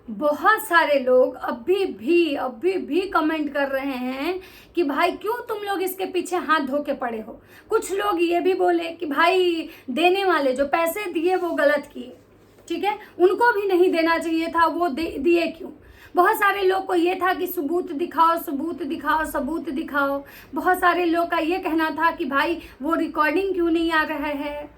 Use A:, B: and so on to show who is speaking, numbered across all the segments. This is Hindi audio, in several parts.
A: बहुत सारे लोग अभी भी कमेंट कर रहे हैं कि भाई क्यों तुम लोग इसके पीछे हाथ धो के पड़े हो। कुछ लोग ये भी बोले कि भाई देने वाले जो पैसे दिए वो गलत किए, ठीक है, उनको भी नहीं देना चाहिए था, वो दिए क्यों। बहुत सारे लोग को ये था कि सबूत दिखाओ सबूत दिखाओ सबूत दिखाओ। बहुत सारे लोग का ये कहना था कि भाई वो रिकॉर्डिंग क्यों नहीं आ रहा है।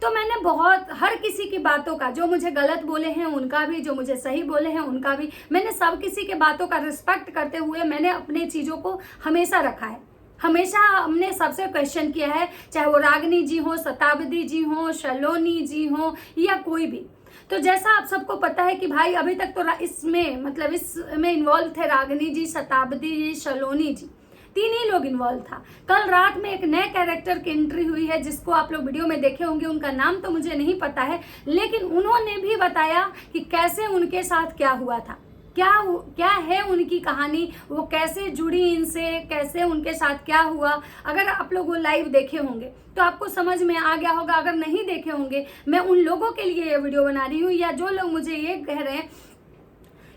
A: तो मैंने बहुत हर किसी की बातों का, जो मुझे गलत बोले हैं उनका भी, जो मुझे सही बोले हैं उनका भी, मैंने सब किसी के बातों का रिस्पेक्ट करते हुए मैंने अपने चीज़ों को हमेशा रखा है। हमेशा हमने सबसे क्वेश्चन किया है, चाहे वो रागिनी जी हो, शताब्दी जी हो, सलोनी जी हो या कोई भी। तो जैसा आप सबको पता है कि भाई अभी तक तो इसमें इन्वॉल्व थे रागिनी जी, शताब्दी जी, सलोनी जी, तीन ही लोग इन्वॉल्व था। कल रात में एक नए कैरेक्टर की एंट्री हुई है जिसको आप लोग वीडियो में देखे होंगे, उनका नाम तो मुझे नहीं पता है, लेकिन उन्होंने भी बताया कि कैसे उनके साथ क्या हुआ था, क्या है उनकी कहानी, वो कैसे जुड़ी इनसे, कैसे उनके साथ क्या हुआ। अगर आप लोग वो लाइव देखे होंगे तो आपको समझ में आ गया होगा, अगर नहीं देखे होंगे मैं उन लोगों के लिए ये वीडियो बना रही हूँ, या जो लोग मुझे ये कह रहे हैं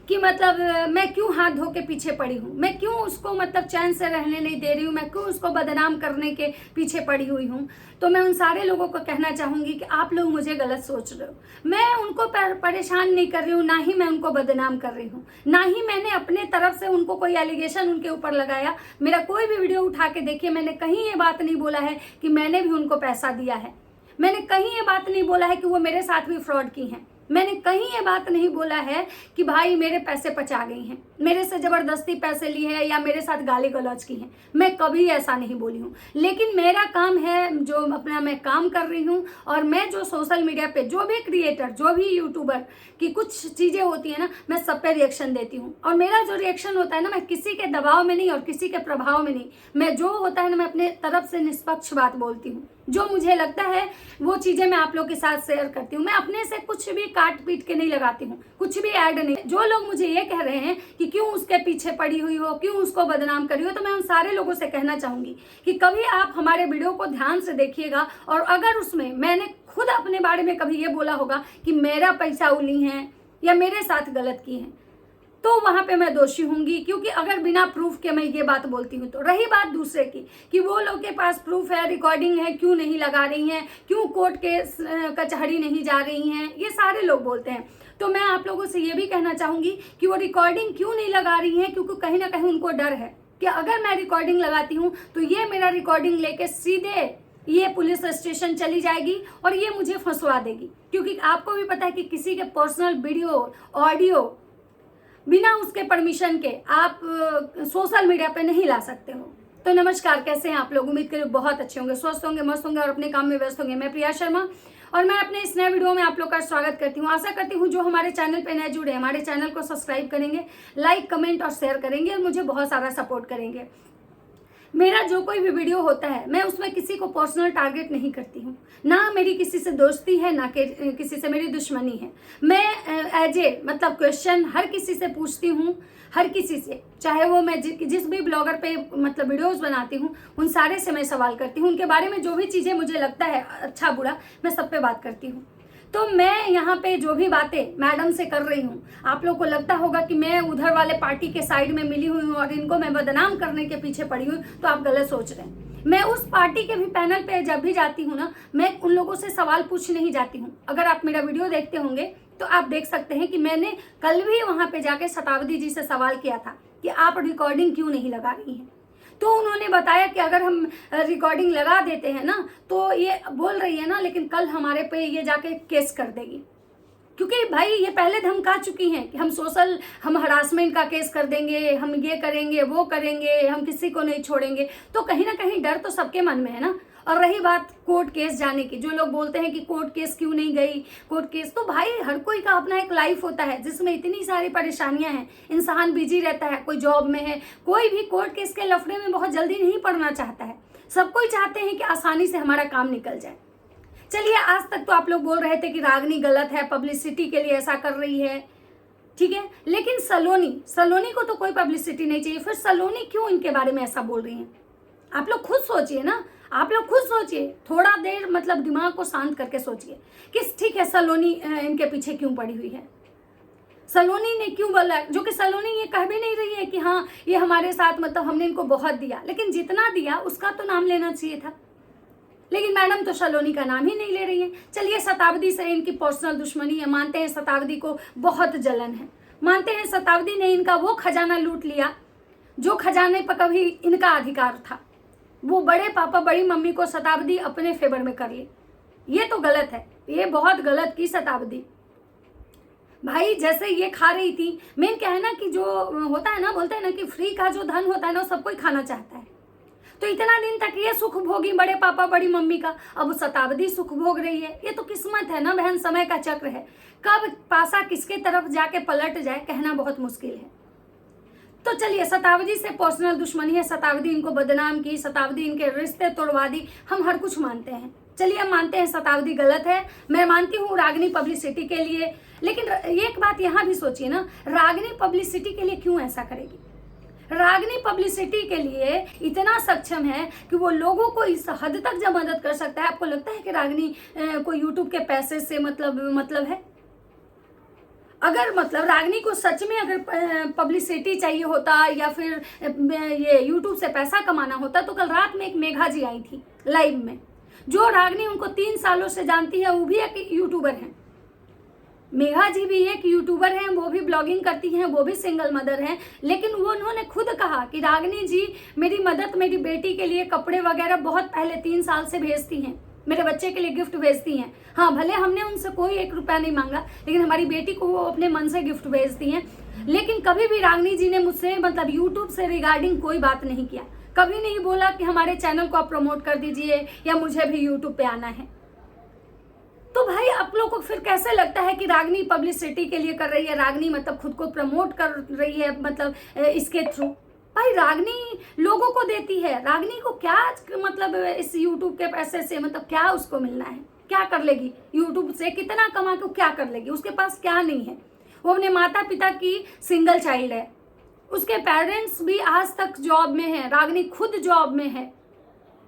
A: कि मैं क्यों हाथ धो के पीछे पड़ी हूँ, मैं क्यों उसको चैन से रहने नहीं दे रही हूँ, मैं क्यों उसको बदनाम करने के पीछे पड़ी हुई हूँ। तो मैं उन सारे लोगों को कहना चाहूँगी कि आप लोग मुझे गलत सोच रहे हो। मैं उनको परेशान नहीं कर रही हूँ, ना ही मैं उनको बदनाम कर रही हूँ, ना ही मैंने अपने तरफ से उनको कोई एलिगेशन उनके ऊपर लगाया। मेरा कोई भी वीडियो उठा के देखिए, मैंने कहीं ये बात नहीं बोला है कि मैंने भी उनको पैसा दिया है, मैंने कहीं ये बात नहीं बोला है कि वो मेरे साथ भी फ्रॉड की हैं, मैंने कहीं ये बात नहीं बोला है कि भाई मेरे पैसे पचा गई हैं, मेरे से जबरदस्ती पैसे लिए हैं या मेरे साथ गाली गलौज की हैं। मैं कभी ऐसा नहीं बोली हूँ। लेकिन मेरा काम है जो अपना मैं काम कर रही हूँ, और मैं जो सोशल मीडिया पे जो भी क्रिएटर, जो भी यूट्यूबर की कुछ चीज़ें होती है ना, मैं सब पे रिएक्शन देती हूँ। और मेरा जो रिएक्शन होता है ना, मैं किसी के दबाव में नहीं और किसी के प्रभाव में नहीं, मैं जो होता है ना, मैं अपने तरफ से निष्पक्ष बात बोलती हूँ। जो मुझे लगता है वो चीज़ें मैं आप लोग के साथ शेयर करती हूँ। मैं अपने से कुछ भी काट पीट के नहीं लगाती हूँ, कुछ भी ऐड नहीं। जो लोग मुझे ये कह रहे हैं कि क्यों उसके पीछे पड़ी हुई हो, क्यों उसको बदनाम करी हो, तो मैं उन सारे लोगों से कहना चाहूँगी कि कभी आप हमारे वीडियो को ध्यान से देखिएगा, और अगर उसमें मैंने खुद अपने बारे में कभी ये बोला होगा कि मेरा पैसा उली हैं या मेरे साथ गलत की हैं, तो वहां पे मैं दोषी होंगी। क्योंकि अगर बिना प्रूफ के मैं ये बात बोलती हूँ तो। रही बात दूसरे की कि वो लोग के पास प्रूफ है, रिकॉर्डिंग है, क्यों नहीं लगा रही हैं, क्यों कोर्ट के कचहरी नहीं जा रही हैं, ये सारे लोग बोलते हैं। तो मैं आप लोगों से ये भी कहना चाहूंगी कि वो रिकॉर्डिंग क्यों नहीं लगा रही हैं, क्योंकि कहीं ना कहीं उनको डर है कि अगर मैं रिकॉर्डिंग लगाती हूँ तो ये मेरा रिकॉर्डिंग लेके सीधे ये पुलिस स्टेशन चली जाएगी और ये मुझे फंसवा देगी। क्योंकि आपको भी पता है कि किसी के पर्सनल वीडियो, ऑडियो बिना उसके परमिशन के आप सोशल मीडिया पे नहीं ला सकते हो। तो नमस्कार, कैसे हैं आप लोग? उम्मीद करें बहुत अच्छे होंगे, स्वस्थ होंगे, मस्त होंगे और अपने काम में व्यस्त होंगे। मैं प्रिया शर्मा और मैं अपने इस नए वीडियो में आप लोग का स्वागत करती हूँ। आशा करती हूँ जो हमारे चैनल पे नए जुड़े, हमारे चैनल को सब्सक्राइब करेंगे, लाइक, कमेंट और शेयर करेंगे और मुझे बहुत सारा सपोर्ट करेंगे। मेरा जो कोई भी वीडियो होता है मैं उसमें किसी को पर्सनल टारगेट नहीं करती हूँ, ना मेरी किसी से दोस्ती है, ना किसी से मेरी दुश्मनी है। मैं एज ए क्वेश्चन हर किसी से पूछती हूँ, हर किसी से, चाहे वो मैं जिस भी ब्लॉगर पे वीडियोस बनाती हूँ उन सारे से मैं सवाल करती हूँ। उनके बारे में जो भी चीज़ें मुझे लगता है अच्छा बुरा, मैं सब पे बात करती हूँ। तो मैं यहाँ पे जो भी बातें मैडम से कर रही हूँ, आप लोग को लगता होगा कि मैं उधर वाले पार्टी के साइड में मिली हुई हूँ और इनको मैं बदनाम करने के पीछे पड़ी हूँ, तो आप गलत सोच रहे हैं। मैं उस पार्टी के भी पैनल पे जब भी जाती हूँ ना, मैं उन लोगों से सवाल पूछ नहीं जाती हूँ। अगर आप मेरा वीडियो देखते होंगे तो आप देख सकते हैं कि मैंने कल भी वहाँ पे जाके शताब्दी जी से सवाल किया था कि आप रिकॉर्डिंग क्यों नहीं लगा रही हैं। तो उन्होंने बताया कि अगर हम रिकॉर्डिंग लगा देते हैं ना, तो ये बोल रही है ना, लेकिन कल हमारे पे ये जाके केस कर देगी। क्योंकि भाई ये पहले धमका चुकी हैं कि हम हरासमेंट का केस कर देंगे, हम ये करेंगे, वो करेंगे, हम किसी को नहीं छोड़ेंगे। तो कहीं ना कहीं डर तो सबके मन में है ना। और रही बात कोर्ट केस जाने की, जो लोग बोलते हैं कि कोर्ट केस क्यों नहीं गई, कोर्ट केस, तो भाई हर कोई का अपना एक लाइफ होता है जिसमें इतनी सारी परेशानियां हैं, इंसान बिजी रहता है, कोई जॉब में है, कोई भी कोर्ट केस के लफड़े में बहुत जल्दी नहीं पड़ना चाहता है। सब कोई चाहते हैं कि आसानी से हमारा काम निकल जाए। चलिए, आज तक तो आप लोग बोल रहे थे कि रागिनी गलत है, पब्लिसिटी के लिए ऐसा कर रही है, ठीक है, लेकिन सलोनी को तो कोई पब्लिसिटी नहीं चाहिए, फिर सलोनी क्यों इनके बारे में ऐसा बोल रही हैं? आप लोग खुद सोचिए ना, आप लोग खुद सोचिए, थोड़ा देर दिमाग को शांत करके सोचिए कि ठीक है, सलोनी इनके पीछे क्यों पड़ी हुई है। सलोनी ने क्यों बोला, जो कि सलोनी ये कह भी नहीं रही है कि हाँ ये हमारे साथ मतलब हमने इनको बहुत दिया, लेकिन जितना दिया उसका तो नाम लेना चाहिए था। लेकिन मैडम तो सलोनी का नाम ही नहीं ले रही है। चलिए, शताब्दी से इनकी पर्सनल दुश्मनी है, मानते हैं शताब्दी को बहुत जलन है, मानते हैं शताब्दी ने इनका वो खजाना लूट लिया जो खजाने पर कभी इनका अधिकार था। वो बड़े पापा बड़ी मम्मी को शताब्दी अपने फेवर में कर ली। ये तो गलत है, ये बहुत गलत की शताब्दी। भाई जैसे ये खा रही थी, मेन क्या है ना कि जो होता है ना, बोलते हैं ना कि फ्री का जो धन होता है ना सब कोई खाना चाहता है। तो इतना दिन तक ये सुख भोगी बड़े पापा बड़ी मम्मी का, अब शताब्दी सुख भोग रही है। ये तो किस्मत है ना बहन, समय का चक्र है, कब पासा किसके तरफ जाके पलट जाए कहना बहुत मुश्किल है। तो चलिए, शताब्दी से पर्सनल दुश्मनी है, शताब्दी इनको बदनाम की, शताब्दी इनके रिश्ते तोड़वा दी, हम हर कुछ मानते हैं। चलिए, हम मानते हैं शताब्दी गलत है, मैं मानती हूँ रागनी पब्लिसिटी के लिए। लेकिन एक बात यहाँ भी सोचिए ना, रागनी पब्लिसिटी के लिए क्यों ऐसा करेगी? रागनी पब्लिसिटी के लिए इतना सक्षम है कि वो लोगों को इस हद तक जब मदद कर सकता है। आपको लगता है कि रागनी को यूट्यूब के पैसे से मतलब है? अगर मतलब रागनी को सच में अगर पब्लिसिटी चाहिए होता या फिर ये यूट्यूब से पैसा कमाना होता तो कल रात में एक मेघा जी आई थी लाइव में, जो रागनी उनको 3 सालों से जानती है, वो भी एक यूट्यूबर हैं। मेघा जी भी एक यूट्यूबर हैं, वो भी ब्लॉगिंग करती हैं, वो भी सिंगल मदर हैं। लेकिन वो उन्होंने खुद कहा कि रागनी जी मेरी मदद, मेरी बेटी के लिए कपड़े वगैरह बहुत पहले 3 साल से भेजती हैं, मेरे बच्चे के लिए गिफ्ट भेजती हैं। हाँ, भले हमने उनसे कोई 1 रुपया नहीं मांगा, लेकिन हमारी बेटी को वो अपने मन से गिफ्ट भेजती हैं। लेकिन कभी भी रागनी जी ने मुझसे मतलब यूट्यूब से रिगार्डिंग कोई बात नहीं किया, कभी नहीं बोला कि हमारे चैनल को आप प्रमोट कर दीजिए या मुझे भी यूट्यूब पे आना है। तो भाई आप लोग को फिर कैसे लगता है कि रागनी पब्लिसिटी के लिए कर रही है, रागनी मतलब खुद को प्रमोट कर रही है मतलब इसके थ्रू? भाई रागनी लोगों को देती है, रागनी को क्या मतलब इस यूट्यूब के पैसे से मतलब क्या उसको मिलना है? क्या कर लेगी यूट्यूब से? कितना कमा के क्या कर लेगी? उसके पास क्या नहीं है? वो अपने माता पिता की सिंगल चाइल्ड है, उसके पेरेंट्स भी आज तक जॉब में है, रागनी खुद जॉब में है।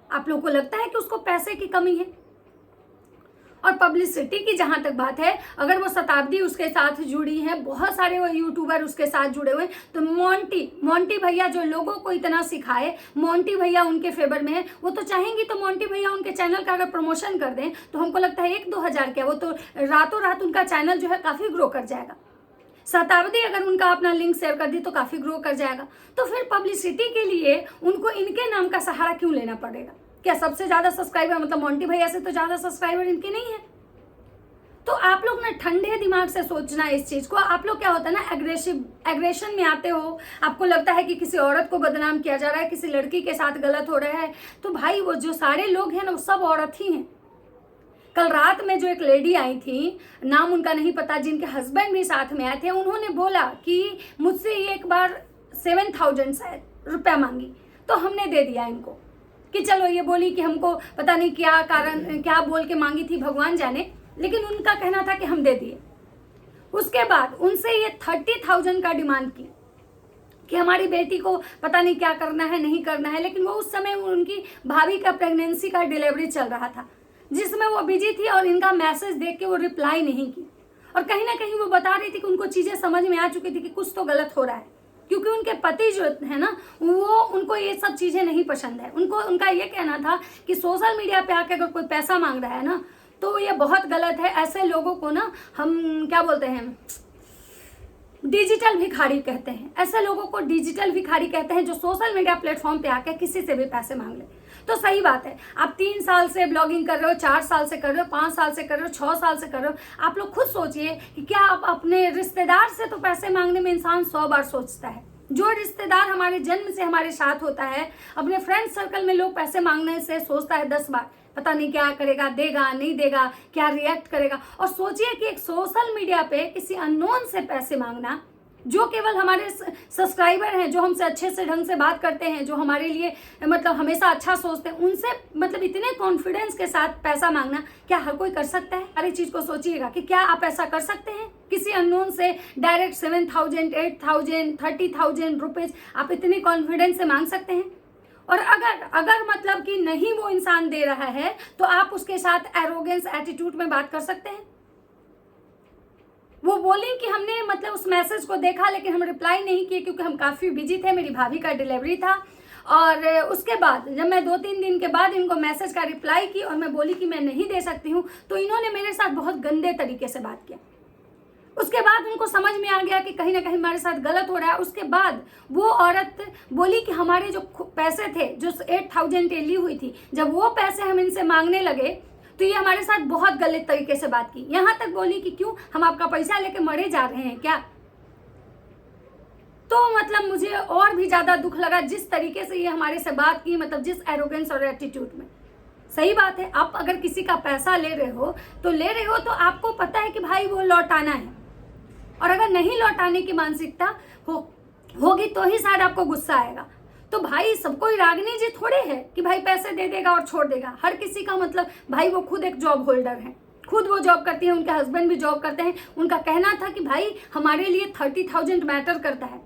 A: आप लोग को लगता है कि उसको पैसे की कमी है? और पब्लिसिटी की जहां तक बात है, अगर वो शताब्दी उसके साथ जुड़ी है, बहुत सारे वो यूट्यूबर उसके साथ जुड़े हुए, तो मोंटी भैया जो लोगों को इतना सिखाए, मोंटी भैया उनके फेवर में है। वो तो चाहेंगी तो मोंटी भैया उनके चैनल का अगर प्रमोशन कर दें तो हमको लगता है 1-2 हज़ार क्या, वो तो रातों रात उनका चैनल जो है काफ़ी ग्रो कर जाएगा। शताब्दी अगर उनका अपना लिंक शेयर कर दी तो काफ़ी ग्रो कर जाएगा। तो फिर पब्लिसिटी के लिए उनको इनके नाम का सहारा क्यों लेना पड़ेगा? क्या सबसे ज़्यादा सब्सक्राइबर मतलब मोंटी भैया से तो ज़्यादा सब्सक्राइबर इनके नहीं है? तो आप लोग ना ठंडे दिमाग से सोचना है इस चीज़ को। आप लोग क्या होता है ना, एग्रेशन में आते हो, आपको लगता है कि किसी औरत को बदनाम किया जा रहा है, किसी लड़की के साथ गलत हो रहा है। तो भाई वो जो सारे लोग हैं ना, वो सब औरत ही हैं। कल रात में जो एक लेडी आई थी, नाम उनका नहीं पता, जिनके हस्बैंड भी साथ में आए थे, उन्होंने बोला कि मुझसे एक बार 7,000 शायद रुपया मांगी, तो हमने दे दिया इनको। कि चलो, ये बोली कि हमको पता नहीं क्या कारण, क्या बोल के मांगी थी भगवान जाने, लेकिन उनका कहना था कि हम दे दिए। उसके बाद उनसे ये 30,000 का डिमांड की कि हमारी बेटी को पता नहीं क्या करना है, नहीं करना है। लेकिन वो उस समय उनकी भाभी का प्रेगनेंसी का डिलीवरी चल रहा था, जिसमें वो बिजी थी और इनका मैसेज देख के वो रिप्लाई नहीं की। और कहीं ना कहीं वो बता रही थी कि उनको चीज़ें समझ में आ चुकी थी कि कुछ तो गलत हो रहा है, क्योंकि उनके पति जो है ना, वो उनको ये सब चीज़ें नहीं पसंद है। उनका ये कहना था कि सोशल मीडिया पे आके अगर कोई पैसा मांग रहा है ना, तो ये बहुत गलत है। ऐसे लोगों को ना हम क्या बोलते हैं, डिजिटल भिखारी कहते हैं। ऐसे लोगों को डिजिटल भिखारी कहते हैं, जो सोशल मीडिया प्लेटफॉर्म पे आके किसी से भी पैसे मांग ले। तो सही बात है, आप 3 साल से ब्लॉगिंग कर रहे हो, 4 साल से कर रहे हो, 5 साल से कर रहे हो, 6 साल से कर रहे हो। आप लोग खुद सोचिए कि क्या आप अपने रिश्तेदार से तो पैसे मांगने में इंसान 100 बार सोचता है। जो रिश्तेदार हमारे जन्म से हमारे साथ होता है, अपने फ्रेंड सर्कल में लोग पैसे मांगने से सोचता है 10 बार, पता नहीं क्या करेगा, देगा नहीं देगा, क्या रिएक्ट करेगा। और सोचिए कि एक सोशल मीडिया पे किसी अननोन से पैसे मांगना, जो केवल हमारे सब्सक्राइबर हैं, जो हमसे अच्छे से ढंग से बात करते हैं, जो हमारे लिए मतलब हमेशा अच्छा सोचते हैं, उनसे मतलब इतने कॉन्फिडेंस के साथ पैसा मांगना, क्या हर कोई कर सकता है? हर एक चीज़ को सोचिएगा कि क्या आप ऐसा कर सकते हैं? किसी अननोन से डायरेक्ट 7,000, 8,000, 30,000 रुपीज़ आप इतने कॉन्फिडेंस से मांग सकते हैं? और अगर मतलब कि नहीं वो इंसान दे रहा है, तो आप उसके साथ एरोगेंस एटीट्यूड में बात कर सकते हैं? वो बोली कि हमने मतलब उस मैसेज को देखा लेकिन हम रिप्लाई नहीं किए क्योंकि हम काफ़ी बिजी थे, मेरी भाभी का डिलीवरी था। और उसके बाद जब मैं 2-3 दिन के बाद इनको मैसेज का रिप्लाई की और मैं बोली कि मैं नहीं दे सकती हूँ, तो इन्होंने मेरे साथ बहुत गंदे तरीके से बात किया। उसके बाद उनको समझ में आ गया कि कहीं ना कहीं हमारे साथ गलत हो रहा है। उसके बाद वो औरत बोली कि हमारे जो पैसे थे, जो 8,000 ली हुई थी, जब वो पैसे हम इनसे मांगने लगे तो ये हमारे साथ बहुत गलत तरीके से बात की। यहाँ तक बोली कि क्यों हम आपका पैसा लेके मरे जा रहे हैं क्या। तो मतलब मुझे और भी ज़्यादा दुख लगा जिस तरीके से ये हमारे से बात की, मतलब जिस एरोगेंस और एटीट्यूड में। सही बात है, आप अगर किसी का पैसा ले रहे हो तो आपको पता है कि भाई वो लौटाना है, और अगर नहीं लौटाने की मानसिकता होगी तो ही शायद आपको गुस्सा आएगा। तो भाई सब कोई रागिनी जी थोड़े है कि भाई पैसे दे देगा और छोड़ देगा। हर किसी का मतलब भाई वो खुद एक जॉब होल्डर है, खुद वो जॉब करती है, उनके हस्बैंड भी जॉब करते हैं। उनका कहना था कि भाई हमारे लिए 30,000 मैटर करता है,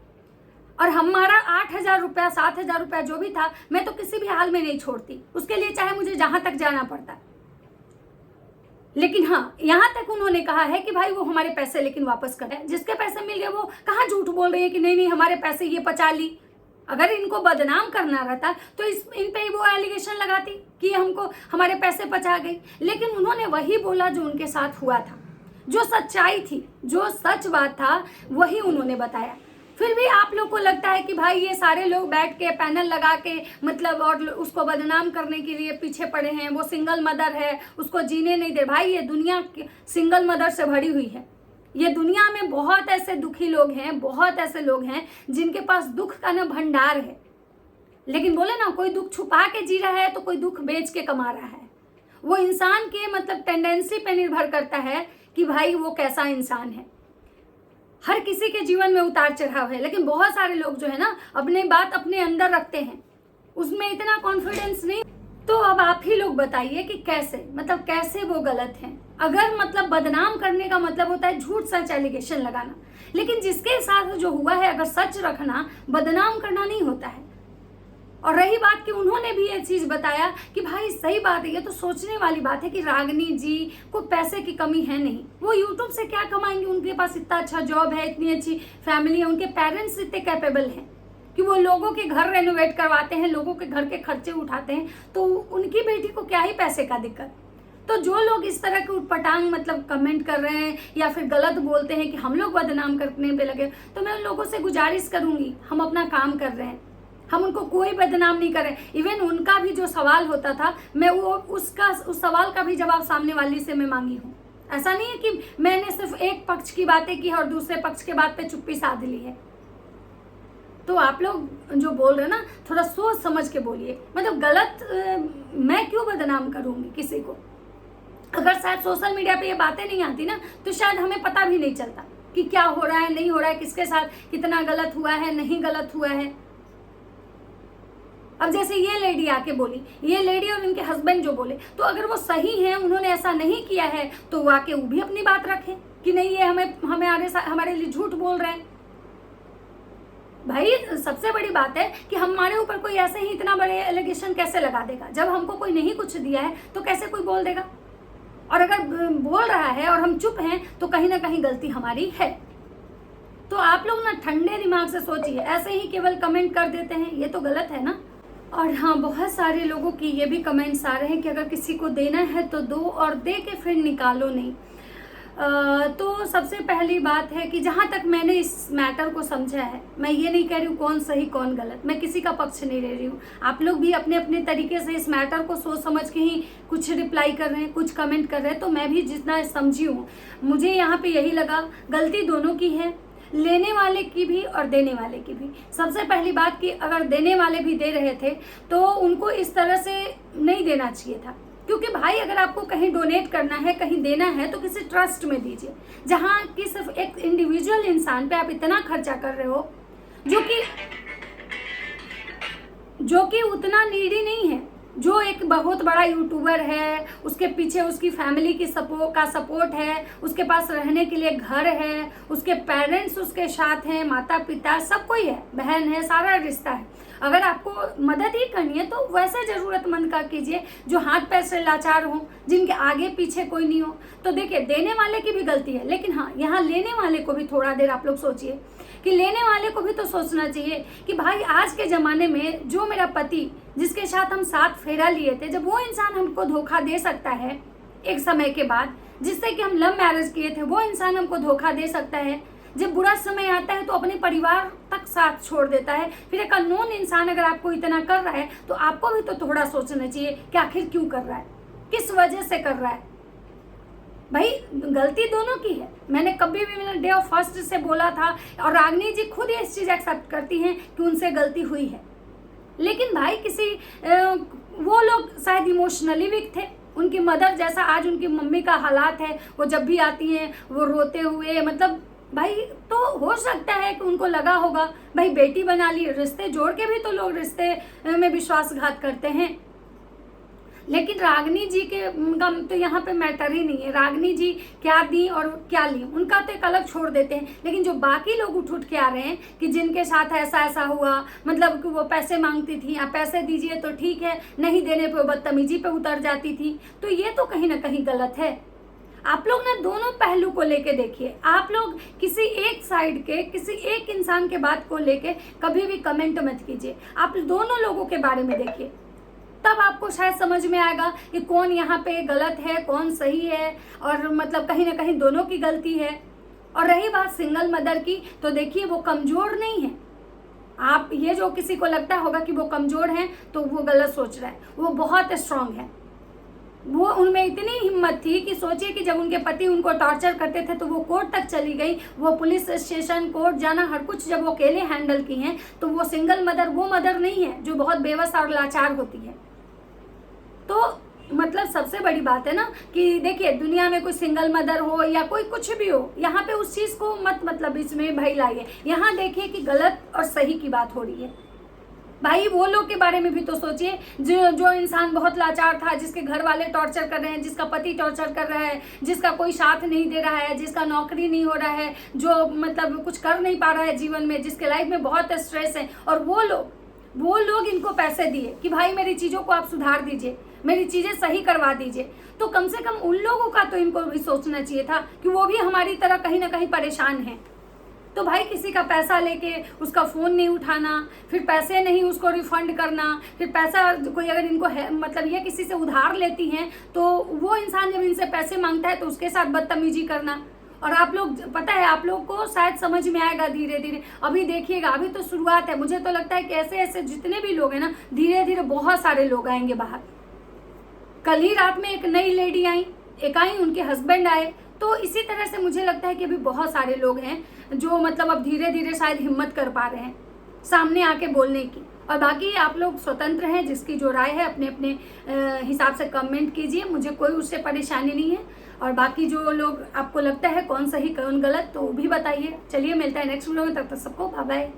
A: और हमारा 8,000 रुपया 7,000 रुपया जो भी था मैं तो किसी भी हाल में नहीं छोड़ती, उसके लिए चाहे मुझे जहां तक जाना पड़ता। लेकिन हाँ, यहाँ तक उन्होंने कहा है कि भाई वो हमारे पैसे लेकिन वापस करें। जिसके पैसे मिल गए वो कहाँ झूठ बोल रही है कि नहीं नहीं हमारे पैसे ये पचा ली। अगर इनको बदनाम करना रहता तो इन पे ही वो एलिगेशन लगाती कि हमको हमारे पैसे पचा गई। लेकिन उन्होंने वही बोला जो उनके साथ हुआ था, जो सच्चाई थी, जो सच बात था वही उन्होंने बताया। फिर भी आप लोग को लगता है कि भाई ये सारे लोग बैठ के पैनल लगा के मतलब और उसको बदनाम करने के लिए पीछे पड़े हैं। वो सिंगल मदर है, उसको जीने नहीं दे। भाई ये दुनिया सिंगल मदर से भरी हुई है। ये दुनिया में बहुत ऐसे दुखी लोग हैं, बहुत ऐसे लोग हैं जिनके पास दुख का ना भंडार है। लेकिन बोले ना, कोई दुख छुपा के जी रहा है तो कोई दुख बेच के कमा रहा है। वो इंसान के मतलब टेंडेंसी पे निर्भर करता है कि भाई वो कैसा इंसान है। हर किसी के जीवन में उतार चढ़ाव है, लेकिन बहुत सारे लोग जो है ना अपने बात अपने अंदर रखते हैं, उसमें इतना कॉन्फिडेंस नहीं। तो अब आप ही लोग बताइए कि कैसे, मतलब कैसे वो गलत हैं। अगर मतलब बदनाम करने का मतलब होता है झूठ सच एलिगेशन लगाना, लेकिन जिसके साथ जो हुआ है अगर सच रखना, बदनाम करना नहीं होता है। और रही बात कि उन्होंने भी ये चीज बताया कि भाई सही बात है, ये तो सोचने वाली बात है कि रागिनी जी को पैसे की कमी है नहीं। वो यूट्यूब से क्या कमाएंगे, उनके पास इतना अच्छा जॉब है, इतनी अच्छी फैमिली है, उनके पेरेंट्स इतने कैपेबल हैं कि वो लोगों के घर रेनोवेट करवाते हैं, लोगों के घर के खर्चे उठाते हैं। तो उनकी बेटी को क्या ही पैसे का दिक्कत। तो जो लोग इस तरह के उटपटांग मतलब कमेंट कर रहे हैं या फिर गलत बोलते हैं कि हम लोग बदनाम करने पे लगे, तो मैं उन लोगों से गुजारिश करूंगी, हम अपना काम कर रहे हैं, हम उनको कोई बदनाम नहीं करें। इवन उनका भी जो सवाल होता था, मैं वो उस सवाल का भी जवाब सामने वाली से मैं मांगी हूँ। ऐसा नहीं है कि मैंने सिर्फ एक पक्ष की बातें की और दूसरे पक्ष के बात पे चुप्पी साध ली है। तो आप लोग जो बोल रहे हैं ना, थोड़ा सोच समझ के बोलिए। मतलब गलत मैं क्यों बदनाम करूंगी किसी को। अगर शायद सोशल मीडिया पे ये बातें नहीं आती ना, तो शायद हमें पता भी नहीं चलता कि क्या हो रहा है, नहीं हो रहा है, किसके साथ कितना गलत हुआ है, नहीं गलत हुआ है। अब जैसे ये लेडी आके बोली, ये लेडी और इनके हस्बैंड जो बोले, तो अगर वो सही हैं, उन्होंने ऐसा नहीं किया है, तो वो आके वो भी अपनी बात रखें कि नहीं ये हमारे लिए झूठ बोल रहे हैं। भाई सबसे बड़ी बात है कि हमारे ऊपर कोई ऐसे ही इतना बड़े एलिगेशन कैसे लगा देगा। जब हमको कोई नहीं कुछ दिया है तो कैसे कोई बोल देगा। और अगर बोल रहा है और हम चुप हैं तो कहीं ना कहीं गलती हमारी है। तो आप लोग ना ठंडे दिमाग से सोचिए, ऐसे ही केवल कमेंट कर देते हैं, ये तो गलत है ना। और हाँ, बहुत सारे लोगों की ये भी कमेंट्स आ रहे हैं कि अगर किसी को देना है तो दो और दे के फिर निकालो नहीं। तो सबसे पहली बात है कि जहाँ तक मैंने इस मैटर को समझा है, मैं ये नहीं कह रही हूँ कौन सही कौन गलत, मैं किसी का पक्ष नहीं ले रही हूँ। आप लोग भी अपने अपने तरीके से इस मैटर को सोच समझ के ही कुछ रिप्लाई कर रहे हैं, कुछ कमेंट कर रहे हैं। तो मैं भी जितना समझी हूँ, मुझे यहाँ पे यही लगा गलती दोनों की है, लेने वाले की भी और देने वाले की भी। सबसे पहली बात कि अगर देने वाले भी दे रहे थे तो उनको इस तरह से नहीं देना चाहिए था। क्योंकि भाई अगर आपको कहीं डोनेट करना है, कहीं देना है, तो किसी ट्रस्ट में दीजिए, जहाँ की सिर्फ एक इंडिविजुअल इंसान पे आप इतना खर्चा कर रहे हो जो कि उतना नीडी नहीं है। जो एक बहुत बड़ा यूट्यूबर है, उसके पीछे उसकी फैमिली की सपोर्ट है, उसके पास रहने के लिए घर है, उसके पेरेंट्स उसके साथ हैं, माता पिता सब कोई है, बहन है, सारा रिश्ता है। अगर आपको मदद ही करनी है तो वैसे ज़रूरतमंद का कीजिए जो हाथ पैर से लाचार हो, जिनके आगे पीछे कोई नहीं हो। तो देखिए, देने वाले की भी गलती है, लेकिन हाँ, यहाँ लेने वाले को भी थोड़ा देर आप लोग सोचिए कि लेने वाले को भी तो सोचना चाहिए कि भाई आज के ज़माने में जो मेरा पति जिसके साथ हम 7 फेरा लिए थे, जब वो इंसान हमको धोखा दे सकता है एक समय के बाद, जिससे कि हम लव मैरिज किए थे, वो इंसान हमको धोखा दे सकता है, जब बुरा समय आता है तो अपने परिवार तक साथ छोड़ देता है, फिर एक अननोन इंसान अगर आपको इतना कर रहा है तो आपको भी तो थोड़ा सोचना चाहिए कि आखिर क्यों कर रहा है, किस वजह से कर रहा है। भाई गलती दोनों की है। मैंने कभी भी मैंने डे ऑफ फर्स्ट से बोला था, और रागनी जी खुद इस चीज़ एक्सेप्ट करती हैं कि उनसे गलती हुई है। लेकिन भाई वो लोग शायद इमोशनली वीक थे, उनकी मदर जैसा आज उनकी मम्मी का हालात है, वो जब भी आती हैं वो रोते हुए, मतलब भाई तो हो सकता है कि उनको लगा होगा भाई बेटी बना ली, रिश्ते जोड़ के भी तो लोग रिश्ते में विश्वासघात करते हैं। लेकिन रागनी जी के का तो यहाँ पे मैटर ही नहीं है, रागनी जी क्या दी और क्या ली उनका तो एक अलग छोड़ देते हैं। लेकिन जो बाकी लोग उठ के आ रहे हैं कि जिनके साथ ऐसा ऐसा हुआ, मतलब कि वो पैसे मांगती थी, आप पैसे दीजिए तो ठीक है, नहीं देने पे बदतमीजी पे उतर जाती थी, तो ये तो कहीं ना कहीं गलत है। आप लोग ना दोनों पहलू को लेके देखिए। आप लोग किसी एक साइड के, किसी एक इंसान के बात को लेके कभी भी कमेंट मत कीजिए, आप दोनों लोगों के बारे में देखिए, तब आपको शायद समझ में आएगा कि कौन यहाँ पे गलत है, कौन सही है, और मतलब कहीं ना कहीं दोनों की गलती है। और रही बात सिंगल मदर की, तो देखिए वो कमज़ोर नहीं है। आप ये जो किसी को लगता होगा कि वो कमज़ोर हैं तो वो गलत सोच रहा है, वो बहुत स्ट्रांग है। वो उनमें इतनी हिम्मत थी कि सोचिए कि जब उनके पति उनको टॉर्चर करते थे तो वो कोर्ट तक चली गई, वो पुलिस स्टेशन, कोर्ट जाना, हर कुछ जब वो अकेले हैंडल की हैं, तो वो सिंगल मदर वो मदर नहीं है जो बहुत बेबस और लाचार होती है। तो मतलब सबसे बड़ी बात है ना कि देखिए, दुनिया में कोई सिंगल मदर हो या कोई कुछ भी हो, यहाँ पे उस चीज़ को मतलब इसमें भई लाइए। यहाँ देखिए कि गलत और सही की बात हो रही है। भाई वो लोग के बारे में भी तो सोचिए जो इंसान बहुत लाचार था, जिसके घर वाले टॉर्चर कर रहे हैं, जिसका पति टॉर्चर कर रहा है, जिसका कोई साथ नहीं दे रहा है, जिसका नौकरी नहीं हो रहा है, जो मतलब कुछ कर नहीं पा रहा है जीवन में, जिसके लाइफ में बहुत स्ट्रेस है, और वो लोग इनको पैसे दिए कि भाई मेरी चीज़ों को आप सुधार दीजिए, मेरी चीज़ें सही करवा दीजिए। तो कम से कम उन लोगों का तो इनको भी सोचना चाहिए था कि वो भी हमारी तरह कहीं ना कहीं परेशान हैं। तो भाई किसी का पैसा लेके उसका फ़ोन नहीं उठाना, फिर पैसे नहीं उसको रिफंड करना, फिर पैसा कोई अगर इनको है मतलब ये किसी से उधार लेती हैं तो वो इंसान जब इनसे पैसे मांगता है तो उसके साथ बदतमीजी करना। और आप लोग, पता है आप लोग को शायद समझ में आएगा धीरे धीरे, अभी देखिएगा, अभी तो शुरुआत है। मुझे तो लगता है कि ऐसे ऐसे जितने भी लोग हैं ना, धीरे धीरे बहुत सारे लोग आएंगे बाहर। कल ही रात में एक नई लेडी आई, एक आई उनके हस्बैंड आए, तो इसी तरह से मुझे लगता है कि अभी बहुत सारे लोग हैं जो मतलब अब धीरे धीरे शायद हिम्मत कर पा रहे हैं सामने आके बोलने की। और बाकी आप लोग स्वतंत्र हैं, जिसकी जो राय है अपने अपने हिसाब से कमेंट कीजिए, मुझे कोई उससे परेशानी नहीं है। और बाकी जो लोग आपको लगता है कौन सही कौन गलत, तो भी बताइए। चलिए मिलता है नेक्स्ट वीडियो में, तब तक सबको बाय बाय।